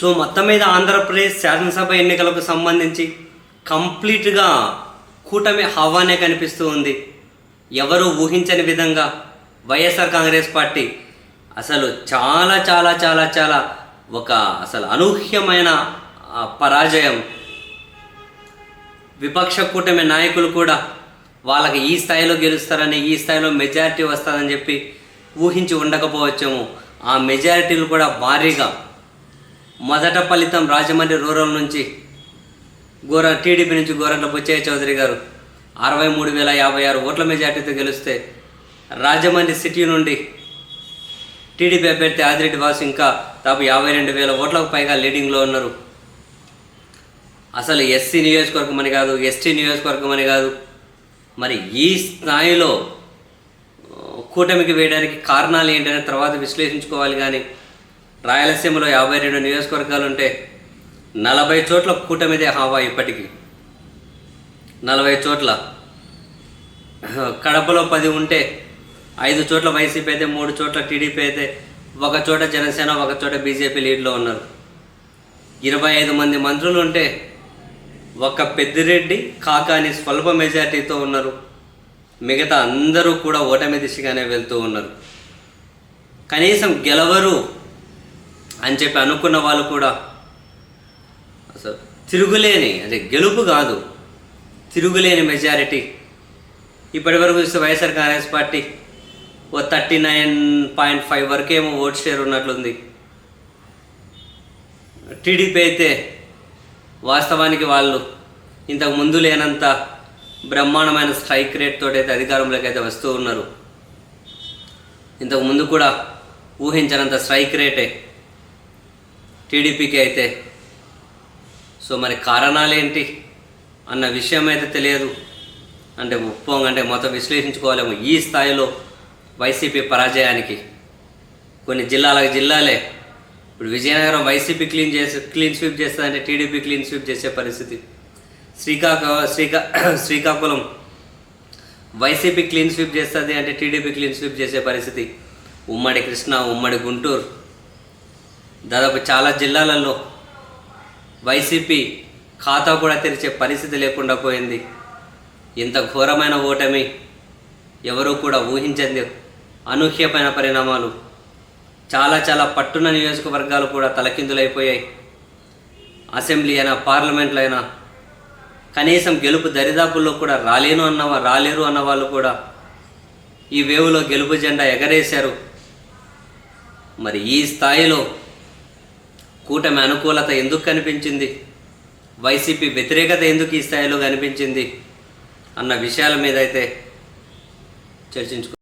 So మొత్తం మీద ఆంధ్రప్రదేశ్ శాసనసభ ఎన్నికలకు సంబంధించి కంప్లీట్గా కూటమి హవానే కనిపిస్తూ ఉంది. ఎవరు ఊహించని విధంగా వైఎస్ఆర్ కాంగ్రెస్ పార్టీ అసలు చాలా చాలా చాలా చాలా ఒక అసలు అనూహ్యమైన పరాజయం. విపక్ష కూటమి నాయకులు కూడా వాళ్ళకి ఈ స్థాయిలో గెలుస్తారని, ఈ స్థాయిలో మెజారిటీ వస్తుందని చెప్పి ఊహించి ఉండకపోవచ్చేమో. ఆ మెజారిటీలు కూడా భారీగా మొదట ఫలితం రాజమండ్రి రూరల్ నుంచి టీడీపీ నుంచి గోరంట్ల బుచ్చయ్య చౌదరి గారు 63,056 ఓట్ల మెజార్టీతో గెలిస్తే, రాజమండ్రి సిటీ నుండి టీడీపీ అభ్యర్థి ఆదిరెడ్డి వాసు ఇంకా దాదాపు 52,000 ఓట్లకు పైగా లీడింగ్లో ఉన్నారు. అసలు ఎస్సీ నియోజకవర్గం అని కాదు, ఎస్టీ నియోజకవర్గం అని కాదు, మరి ఈ స్థాయిలో కూటమికి వేయడానికి కారణాలు ఏంటనే తర్వాత విశ్లేషించుకోవాలి. కానీ రాయలసీమలో 52 నియోజకవర్గాలు ఉంటే 40 చోట్ల కూటమిదే హావా. ఇప్పటికీ 40 చోట్ల, కడపలో 10 ఉంటే 5 చోట్ల వైసీపీ అయితే, 3 చోట్ల టీడీపీ అయితే, 1 చోట జనసేన, 1 చోట బీజేపీ లీడ్లో ఉన్నారు. 25 మంది మంత్రులు ఉంటే ఒక్క పెద్దిరెడ్డి కాకాని స్వల్ప మెజార్టీతో ఉన్నారు. మిగతా అందరూ కూడా ఓటమి దిశగానే వెళ్తూ ఉన్నారు. కనీసం గెలవరు అని చెప్పి అనుకున్న వాళ్ళు కూడా అసలు తిరుగులేని, అదే గెలుపు కాదు, తిరుగులేని మెజారిటీ. ఇప్పటి వరకు చూస్తే వైఎస్ఆర్ కాంగ్రెస్ పార్టీ 39.5 వరకేమో ఓట్ షేర్ ఉన్నట్లుంది. టీడీపీ అయితే వాస్తవానికి వాళ్ళు ఇంతకు ముందు లేనంత బ్రహ్మాండమైన స్ట్రైక్ రేట్ తోటి అయితే అధికారంలోకి అయితే వస్తూ ఉన్నారు. ఇంతకు ముందు కూడా ఊహించనంత స్ట్రైక్ రేటే టీడీపీకి అయితే. సో మరి కారణాలేంటి అన్న విషయం అయితే తెలియదు. అంటే మొత్తం విశ్లేషించుకోవాలేమో ఈ స్థాయిలో వైసీపీ పరాజయానికి. కొన్ని జిల్లాలే ఇప్పుడు విజయనగరం వైసీపీ క్లీన్ స్వీప్ చేస్తుందంటే టీడీపీ క్లీన్ స్వీప్ చేసే పరిస్థితి. శ్రీకాకుళం వైసీపీ క్లీన్ స్వీప్ చేస్తుంది అంటే టీడీపీ క్లీన్ స్వీప్ చేసే పరిస్థితి. ఉమ్మడి కృష్ణా, ఉమ్మడి గుంటూరు, దాదాపు చాలా జిల్లాలలో వైసీపీ ఖాతా కూడా తెరిచే పరిస్థితి లేకుండా పోయింది. ఇంత ఘోరమైన ఓటమి ఎవరూ కూడా ఊహించంది. అనూహ్యమైన పరిణామాలు. చాలా చాలా పట్టున నియోజకవర్గాలు కూడా తలకిందులైపోయాయి. అసెంబ్లీ అయినా, పార్లమెంట్లో అయినా కనీసం గెలుపు దరిదాపుల్లో కూడా రాలేరు అన్న వాళ్ళు కూడా ఈ వేవులో గెలుపు జెండా ఎగరేశారు. మరి ఈ స్థాయిలో కూటమి అనుకూలత ఎందుకు కనిపించింది, వైసీపీ వ్యతిరేకత ఎందుకు ఈ స్థాయిలో కనిపించింది అన్న విషయాల మీద అయితే చర్చించుకో.